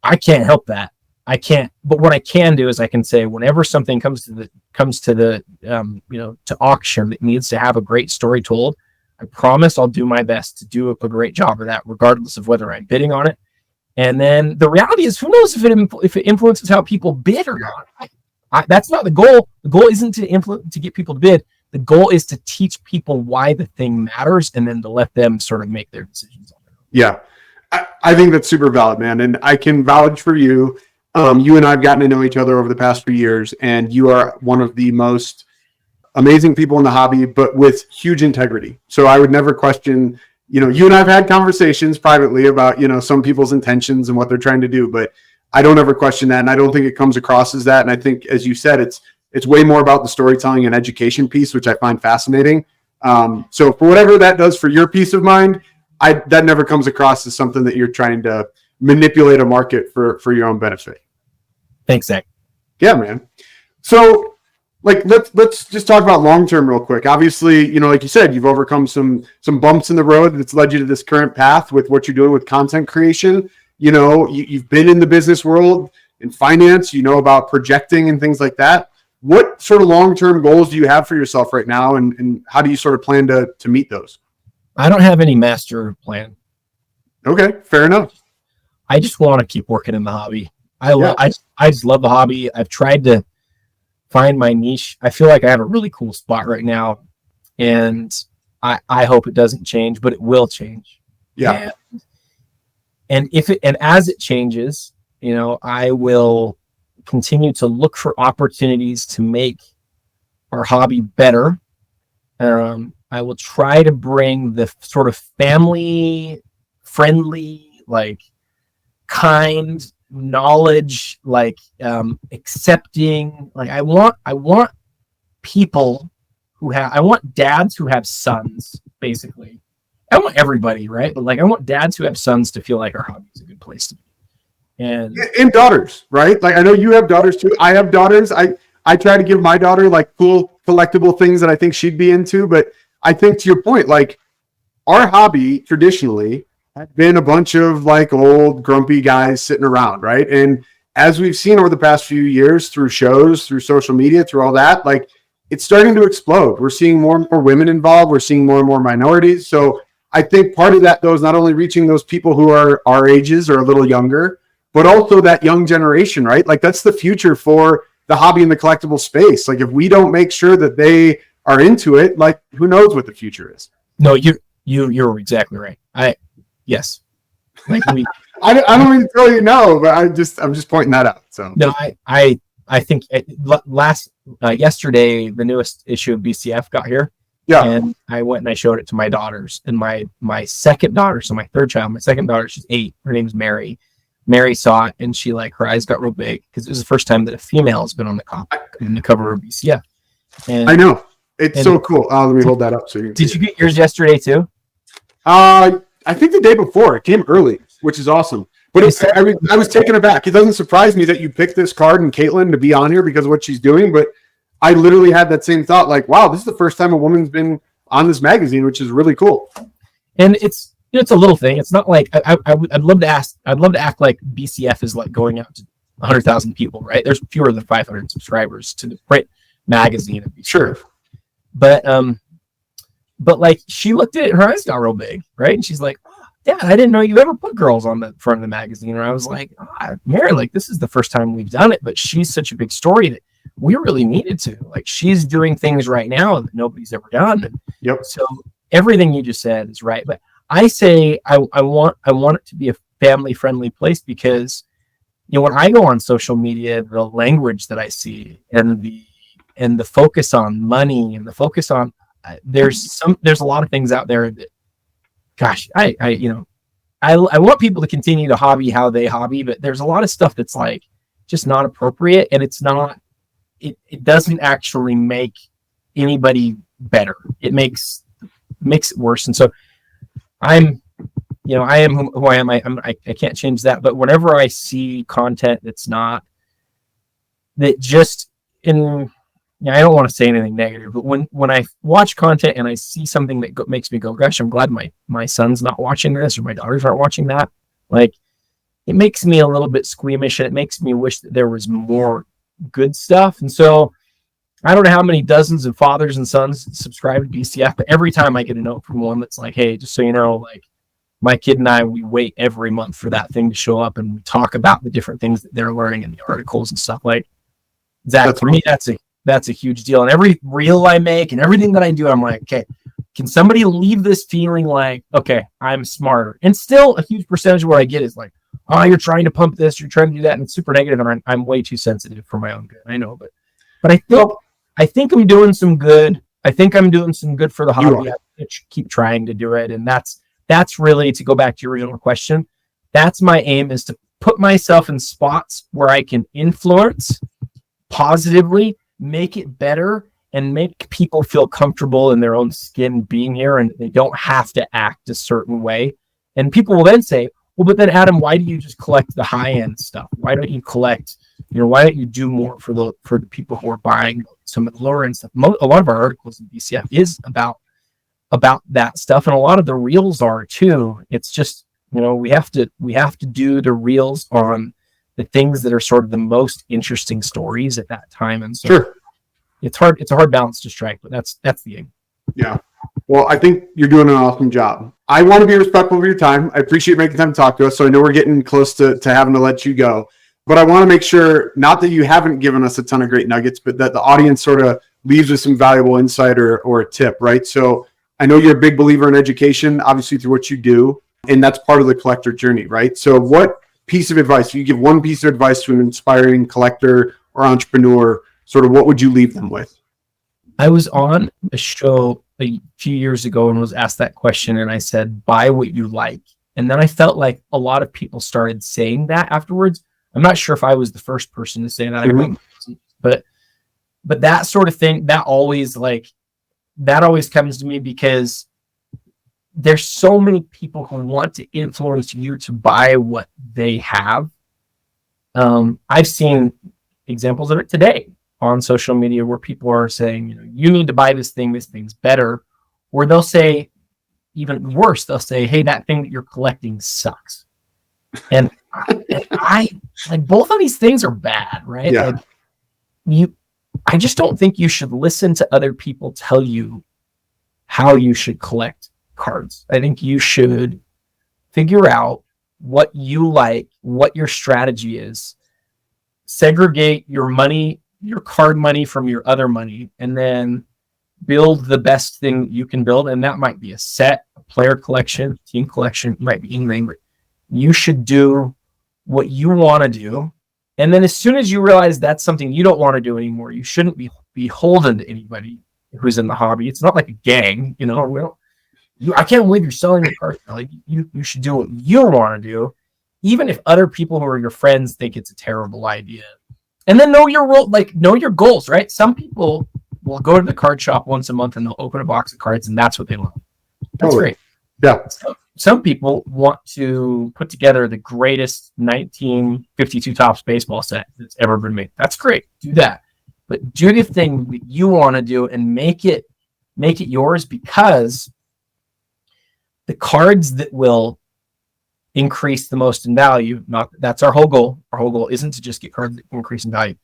I can't help that. I can't, but what I can do is I can say whenever something comes to the to auction that needs to have a great story told, I promise I'll do my best to do a great job of that, regardless of whether I'm bidding on it. And then the reality is, who knows if it influences how people bid or not? That's not the goal. The goal isn't to get people to bid. The goal is to teach people why the thing matters, and then to let them sort of make their decisions on it. Yeah, I think that's super valid, man. And I can vouch for you. You and I have gotten to know each other over the past few years, and you are one of the most amazing people in the hobby, but with huge integrity. So I would never question, you know, you and I've had conversations privately about, you know, some people's intentions and what they're trying to do, but I don't ever question that. And I don't think it comes across as that. And I think, as you said, it's way more about the storytelling and education piece, which I find fascinating. So for whatever that does for your peace of mind, that never comes across as something that you're trying to manipulate a market for your own benefit. Thanks, Zach. Yeah, man. So like, let's just talk about long-term real quick. Obviously, you know, like you said, you've overcome some bumps in the road that's led you to this current path with what you're doing with content creation. You know, you've been in the business world, in finance, you know about projecting and things like that. What sort of long-term goals do you have for yourself right now? And how do you sort of plan to meet those? I don't have any master plan. Okay, fair enough. I just want to keep working in the hobby. I just love the hobby. I've tried to find my niche. I feel like I have a really cool spot right now, and I hope it doesn't change, but it will change. Yeah. And as it changes, you know, I will continue to look for opportunities to make our hobby better. I will try to bring the sort of family friendly, like kind knowledge, like accepting, like I want people I want dads who have sons, basically. I want everybody, right? But like I want dads who have sons to feel like our hobby is a good place to be. And daughters, right? Like I know you have daughters too. I have daughters. I try to give my daughter like cool collectible things that I think she'd be into, but I think to your point, like our hobby traditionally had been a bunch of like old grumpy guys sitting around, right? And as we've seen over the past few years through shows, through social media, through all that, like it's starting to explode. We're seeing more and more women involved. We're seeing more and more minorities. So I think part of that though is not only reaching those people who are our ages or a little younger, but also that young generation, right? Like that's the future for the hobby and the collectible space. Like if we don't make sure that they are into it, like who knows what the future is? No, you're exactly right. Yes. Like I don't mean to tell you no, but I'm just pointing that out. So no, I think yesterday the newest issue of BCF got here. Yeah. And I went and I showed it to my daughters, and my second daughter, so my third child, my second daughter, she's 8. Her name's Mary. Mary saw it and she like her eyes got real big because it was the first time that a female has been on the cover of BCF. And I know it's so cool. Let me hold that up so you can. Did you get yours yesterday too? I think the day before. It came early, which is awesome. But I was taken aback. It doesn't surprise me that you picked this card and Caitlin to be on here because of what she's doing. But I literally had that same thought, like, wow, this is the first time a woman's been on this magazine, which is really cool. And it's a little thing. It's not like I'd love to act like BCF is like going out to 100,000 people, right? There's fewer than 500 subscribers to the print magazine. Sure. But like she looked at it, her eyes got real big, right? And she's like, oh, Dad, I didn't know you ever put girls on the front of the magazine. And I was like, Mary, like this is the first time we've done it, but she's such a big story that we really needed to. Like she's doing things right now that nobody's ever done. Yep. So everything you just said is right. But I say I want it to be a family friendly place because, you know, when I go on social media, the language that I see and the focus on money and the focus on there's a lot of things out there that, gosh, I want people to continue to hobby how they hobby, but there's a lot of stuff that's like just not appropriate, and it doesn't actually make anybody better. It makes it worse. And so I am who I am. I can't change that. But whenever I see content that's not that just in, I don't want to say anything negative, but when I watch content and I see something that makes me go, gosh, I'm glad my son's not watching this or my daughters aren't watching that. Like it makes me a little bit squeamish, and it makes me wish that there was more good stuff. And so I don't know how many dozens of fathers and sons subscribe to BCF, but every time I get a note from one that's like, hey, just so you know, like my kid and I, we wait every month for that thing to show up and we talk about the different things that they're learning in the articles and stuff. Like that, for me, that's a huge deal. And every reel I make and everything that I do, I'm like, okay, can somebody leave this feeling like, okay, I'm smarter? And still a huge percentage of what I get is like, oh, you're trying to pump this, you're trying to do that. And it's super negative. And I'm way too sensitive for my own good. I know, but I think I think I'm doing some good. I think I'm doing some good for the You hobby. I keep trying to do it. And that's really, to go back to your original question, that's my aim, is to put myself in spots where I can influence positively, make it better, and make people feel comfortable in their own skin being here, and they don't have to act a certain way. And people will then say, well, but then Adam, why do you just collect the high end stuff? Why don't you collect, why don't you do more for the people who are buying some of the lower end stuff? A lot of our articles in BCF is about that stuff, and a lot of the reels are too. It's just, we have to do the reels on the things that are sort of the most interesting stories at that time. And so Sure. It's a hard balance to strike, but that's the aim. Yeah. Well, I think you're doing an awesome job. I want to be respectful of your time. I appreciate making time to talk to us. So I know we're getting close to having to let you go, but I want to make sure, not that you haven't given us a ton of great nuggets, but that the audience sort of leaves with some valuable insight or a tip, right? So I know you're a big believer in education, obviously through what you do, and that's part of the collector journey, right? So what piece of advice, if you give one piece of advice to an inspiring collector or entrepreneur, sort of what would you leave them with? I was on a show a few years ago and was asked that question, and I said, buy what you like. And then I felt like a lot of people started saying that afterwards. I'm not sure if I was the first person to say that, Mm-hmm. but that sort of thing, that always comes to me, because there's so many people who want to influence you to buy what they have. I've seen examples of it today on social media where people are saying, you need to buy this thing's better. Or they'll say, even worse, they'll say, hey, that thing that you're collecting sucks. And I like, both of these things are bad, right? Yeah. I just don't think you should listen to other people tell you how you should collect cards. I think you should figure out what you like, what your strategy is, segregate your money, your card money from your other money, and then build the best thing you can build. And that might be a set, a player collection, team collection, might be anything, but you should do what you want to do. And then as soon as you realize that's something you don't want to do anymore, you shouldn't be beholden to anybody who's in the hobby. It's not like a gang, I can't believe you're selling your cards. Like, you should do what you want to do, even if other people who are your friends think it's a terrible idea. And then know your role, know your goals, right? Some people will go to the card shop once a month and they'll open a box of cards, and that's what they love. That's great. Yeah. Some people want to put together the greatest 1952 Topps baseball set that's ever been made. That's great. Do that. But do the thing that you want to do and make it yours, because the cards that will increase the most in value, that's our whole goal. Our whole goal isn't to just get cards that increase in value.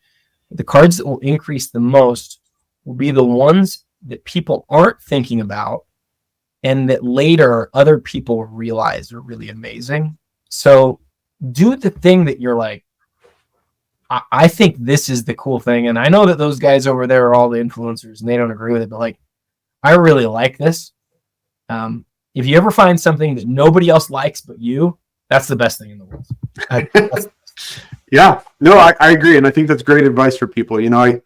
The cards that will increase the most will be the ones that people aren't thinking about, and that later other people realize are really amazing. So do the thing that you're like, I think this is the cool thing. And I know that those guys over there are all the influencers and they don't agree with it, but I really like this. If you ever find something that nobody else likes but you, that's the best thing in the world. Yeah, no, I agree. And I think that's great advice for people. I've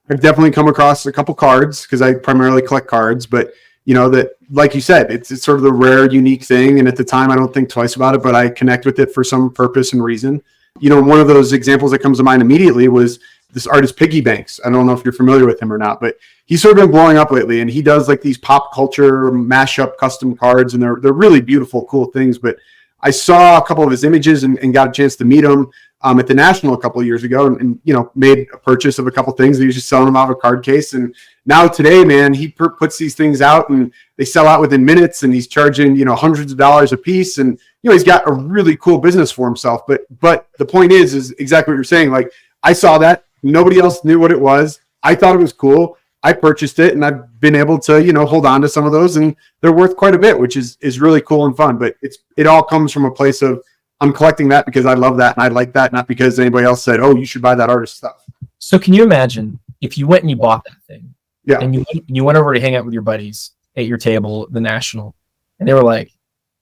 definitely come across a couple cards, because I primarily collect cards, but that, like you said, it's sort of the rare, unique thing. And at the time, I don't think twice about it, but I connect with it for some purpose and reason. One of those examples that comes to mind immediately was this artist Piggy Banks. I don't know if you're familiar with him or not, but he's sort of been blowing up lately, and he does these pop culture mashup custom cards, and they're really beautiful, cool things. But I saw a couple of his images and got a chance to meet him at the National a couple of years ago, and made a purchase of a couple things. He was just selling them out of a card case, and now today, man, he puts these things out and they sell out within minutes, and he's charging hundreds of dollars a piece, and he's got a really cool business for himself. But the point is exactly what you're saying. I saw that, nobody else knew what it was. I thought it was cool. I purchased it, and I've been able to hold on to some of those, and they're worth quite a bit, which is really cool and fun. But it all comes from a place of, I'm collecting that because I love that and I like that, not because anybody else said, oh, you should buy that artist stuff. So can you imagine if you went and you bought that thing? Yeah. And you went over to hang out with your buddies at your table at the National, and they were like,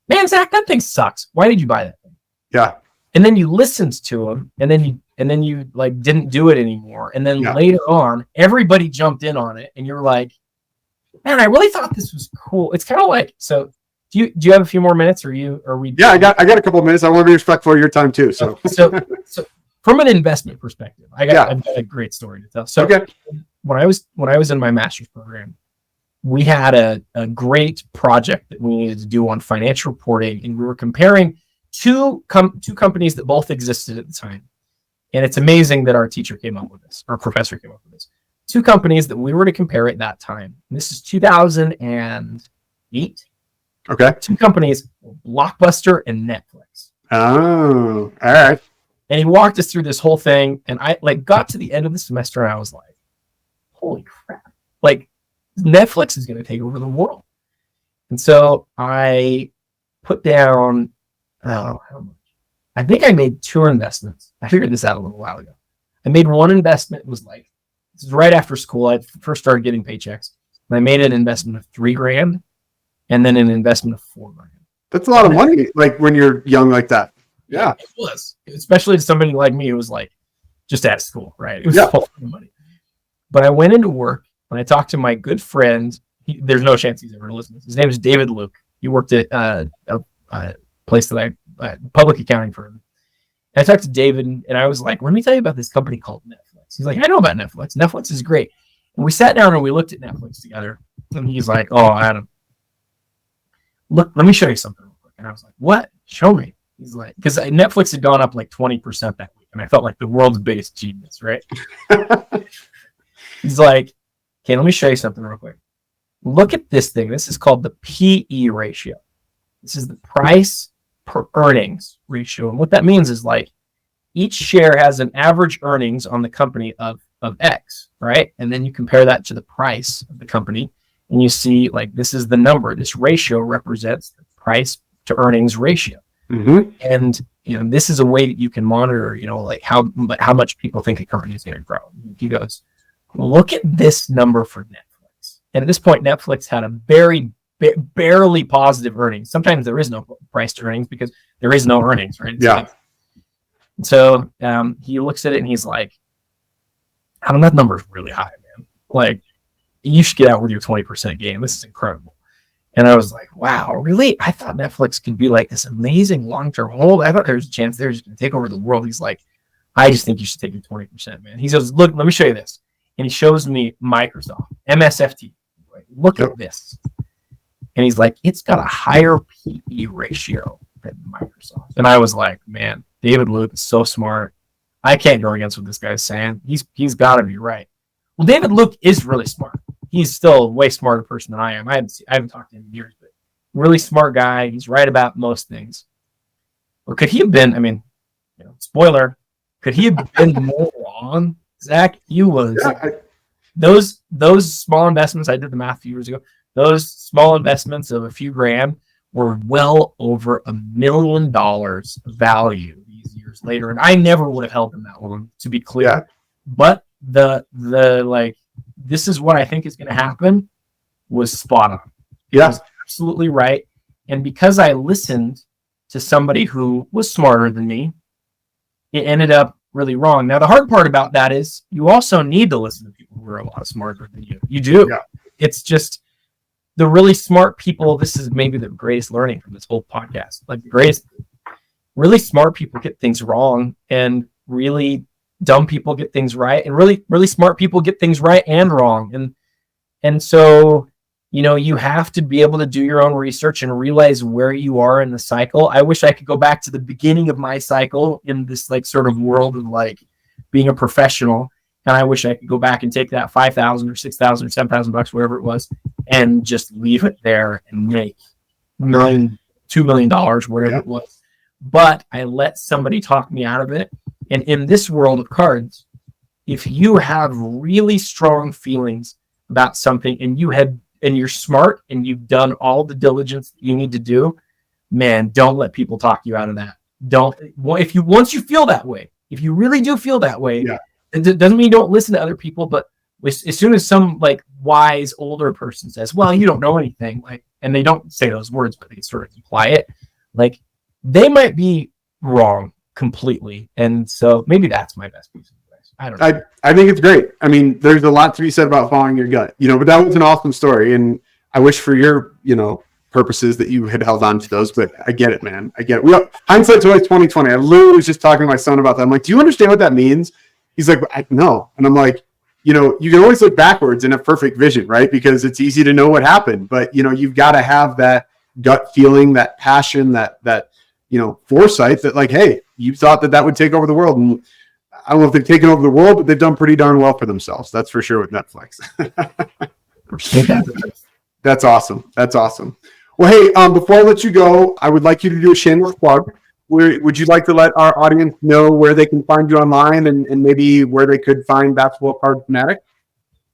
man, Zach, that thing sucks. Why did you buy that thing? Yeah. and then you listened to them, and then you like didn't do it anymore. And then later on, everybody jumped in on it, and you're like, man, I really thought this was cool. It's kind of like, so do you have a few more minutes, or we? Yeah, I got a couple of minutes. I want to be respectful of your time too. So from an investment perspective, I've got a great story to tell. So when I was in my master's program, we had a great project that we needed to do on financial reporting, and we were comparing two companies that both existed at the time. And it's amazing that our teacher came up with this, our professor came up with this. Two companies that we were to compare at that time. And this is 2008. Okay. Two companies, Blockbuster and Netflix. Oh, all right. And he walked us through this whole thing. And I like got to the end of the semester and I was like, holy crap. Like Netflix is going to take over the world. And so I put down, how much? I think I made 2 investments. I figured this out a little while ago. I made one investment. It was like, this is right after school. I first started getting paychecks. And I made an investment of $3,000 and then an investment of $4,000. That's a lot of money, like when you're young like that. Yeah. It was. Especially to somebody like me who was like just at school, right? It was a lot of money. But I went into work and I talked to my good friend. There's no chance he's ever listening. His name is David Luke. He worked at a place that public accounting firm. And I talked to David and I was like, let me tell you about this company called Netflix. He's like, I know about Netflix. Netflix is great. And we sat down and we looked at Netflix together. And he's like, oh, Adam, look, let me show you something real quick. And I was like, what? Show me. He's like, because Netflix had gone up like 20% that week. And I felt like the world's biggest genius, right? He's like, okay, let me show you something real quick. Look at this thing. This is called the PE ratio. This is the price per earnings ratio. And what that means is like each share has an average earnings on the company of X, right? And then you compare that to the price of the company and you see like this is the number. This ratio represents the price to earnings ratio. Mm-hmm. And this is a way that you can monitor, like how much people think a company is going to grow. He goes, look at this number for Netflix. And at this point, Netflix had a very barely positive earnings. Sometimes there is no price to earnings because there is no earnings, right? So he looks at it and he's like, Adam, that number is really high, man. Like, you should get out with your 20% gain. This is incredible. And I was like, wow, really? I thought Netflix could be like this amazing long-term hold. I thought there was a chance they're just going to take over the world. He's like, I just think you should take your 20%, man. He says, look, let me show you this. And he shows me Microsoft, MSFT. Like, look at this. And he's like, it's got a higher PE ratio than Microsoft. And I was like, man, David Luke is so smart. I can't go against what this guy's saying. He's got to be right. Well, David Luke is really smart. He's still a way smarter person than I am. I haven't talked to him in years, but really smart guy. He's right about most things. Or could he have been, spoiler, could he have been more wrong? Zach, you was. Those small investments, I did the math a few years ago, those small investments of a few grand were well over $1 million value these years later. And I never would have held them that long, to be clear. Yeah. But the this is what I think is going to happen was spot on. Yeah. Was absolutely right. And because I listened to somebody who was smarter than me, it ended up really wrong. Now, the hard part about that is you also need to listen to people who are a lot smarter than you. You do. Yeah. It's just the really smart people. This is maybe the greatest learning from this whole podcast. Like the greatest, really smart people get things wrong and really dumb people get things right, and really, really smart people get things right and wrong. And so, you have to be able to do your own research and realize where you are in the cycle. I wish I could go back to the beginning of my cycle in this like sort of world of like being a professional. And I wish I could go back and take that $5,000 or $6,000 or $7,000, whatever it was, and just leave it there and make $1 million, $2 million, whatever it was. But I let somebody talk me out of it. And in this world of cards, if you have really strong feelings about something and you're smart and you've done all the diligence that you need to do, man, don't let people talk you out of that. Once you feel that way, if you really do feel that way, it doesn't mean you don't listen to other people, but as soon as some like wise older person says, well, you don't know anything, like, and they don't say those words, but they sort of imply it, like they might be wrong. completely. And so maybe that's my best piece of advice. I don't know. I think it's great. I mean, there's a lot to be said about following your gut, but that was an awesome story. And I wish for your, purposes that you had held on to those, but I get it, man. I get it. Hindsight's always 2020. I literally was just talking to my son about that. I'm like, do you understand what that means? He's like, no. And I'm like, you can always look backwards and have perfect vision, right? Because it's easy to know what happened, but you've got to have that gut feeling, that passion, that foresight that like, hey, you thought that would take over the world. And I don't know if they've taken over the world, but they've done pretty darn well for themselves. That's for sure with Netflix. That's awesome. That's awesome. Well, hey, before I let you go, I would like you to do a shameless plug. Would you like to let our audience know where they can find you online and maybe where they could find Basketball Card Fanatic?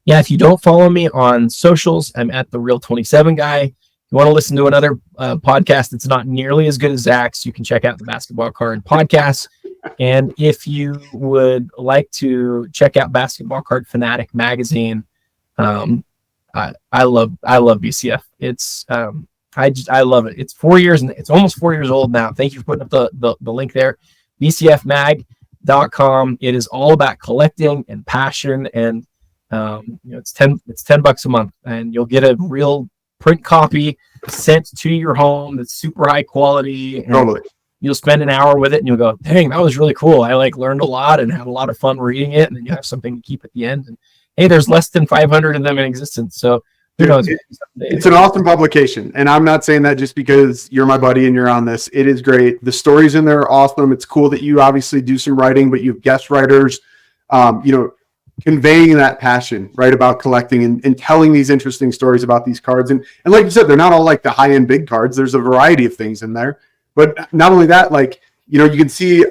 Yeah, if you don't follow me on socials, I'm at the Real 27 Guy. If you want to listen to another podcast that's not nearly as good as Zach's, you can check out the Basketball Card Podcast. And if you would like to check out Basketball Card Fanatic magazine, I love BCF. It's I love it. It's 4 years and it's almost 4 years old now. Thank you for putting up the link there. bcfmag.com. It is all about collecting and passion, and it's $10 a month, and you'll get a real print copy sent to your home that's super high quality. Totally. You'll spend an hour with it and you'll go, dang, that was really cool. I learned a lot and had a lot of fun reading it. And then you have something to keep at the end. And hey, there's less than 500 of them in existence. So who knows? It's an awesome publication. And I'm not saying that just because you're my buddy and you're on this. It is great. The stories in there are awesome. It's cool that you obviously do some writing, but you have guest writers, conveying that passion, right, about collecting and telling these interesting stories about these cards. And like you said, they're not all like the high-end big cards. There's a variety of things in there. But not only that, you can see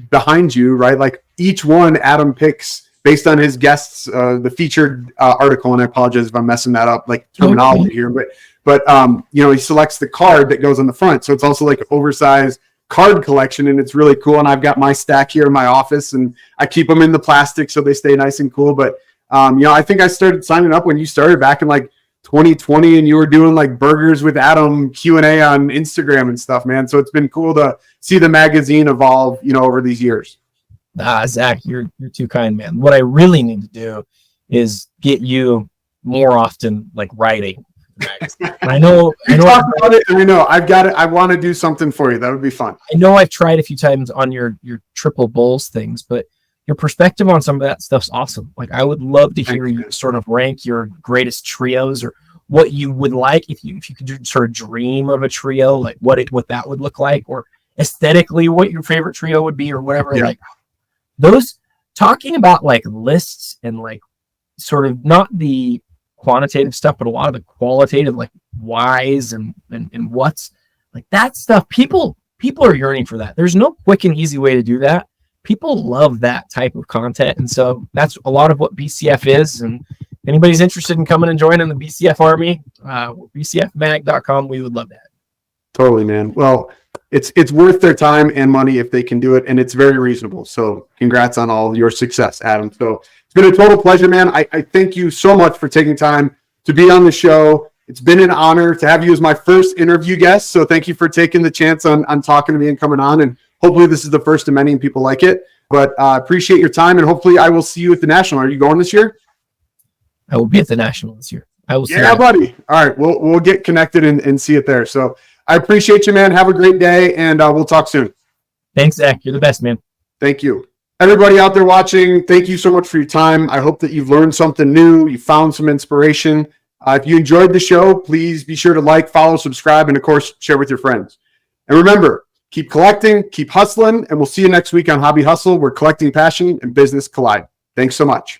behind you, right, like each one Adam picks based on his guests, the featured article, and I apologize if I'm messing that up, like terminology here, but he selects the card that goes on the front. So it's also like an oversized card collection, and it's really cool. And I've got my stack here in my office, and I keep them in the plastic so they stay nice and cool. But, I think I started signing up when you started back in 2020, and you were doing Burgers with Adam Q&A on Instagram and stuff, man. So it's been cool to see the magazine evolve, over these years. Zach, you're too kind, man. What I really need to do is get you more often, writing. I know. Talk about it, and I know I've got it. I want to do something for you. That would be fun. I know I've tried a few times on your triple bulls things, but your perspective on some of that stuff's awesome. I would love to hear you sort of rank your greatest trios, or what you would like if you could sort of dream of a trio, what that would look like, or aesthetically what your favorite trio would be, or whatever. Yeah. Those talking about lists and sort of not the quantitative stuff, but a lot of the qualitative, whys and what's that stuff. People are yearning for that. There's no quick and easy way to do that. People love that type of content. And so that's a lot of what BCF is. And if anybody's interested in coming and joining the BCF army, bcfmag.com, we would love that. Totally, man. Well, it's worth their time and money if they can do it, and it's very reasonable. So congrats on all your success, Adam. So it's been a total pleasure, man. I thank you so much for taking time to be on the show. It's been an honor to have you as my first interview guest. So thank you for taking the chance on talking to me and coming on. And hopefully this is the first of many and people like it. But I appreciate your time, and hopefully I will see you at the National. Are you going this year? I will be at the National this year. I will see you. Buddy. All right. We'll get connected and see it there. So I appreciate you, man. Have a great day, and we'll talk soon. Thanks, Zach. You're the best, man. Thank you. Everybody out there watching, thank you so much for your time. I hope that you've learned something new. You found some inspiration. If you enjoyed the show, please be sure to follow, subscribe, and, of course, share with your friends. And remember, keep collecting, keep hustling, and we'll see you next week on Hobby Hustle, where collecting passion and business collide. Thanks so much.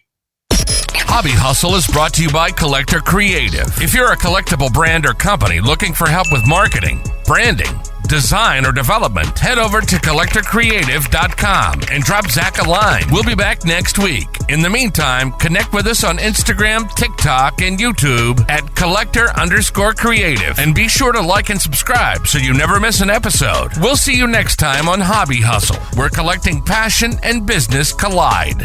Hobby Hustle is brought to you by Collector Creative. If you're a collectible brand or company looking for help with marketing, branding, design, or development, head over to collectorcreative.com and drop Zach a line. We'll be back next week. In the meantime, connect with us on Instagram, TikTok, and YouTube at collector_creative. And be sure to like and subscribe so you never miss an episode. We'll see you next time on Hobby Hustle, where collecting passion and business collide.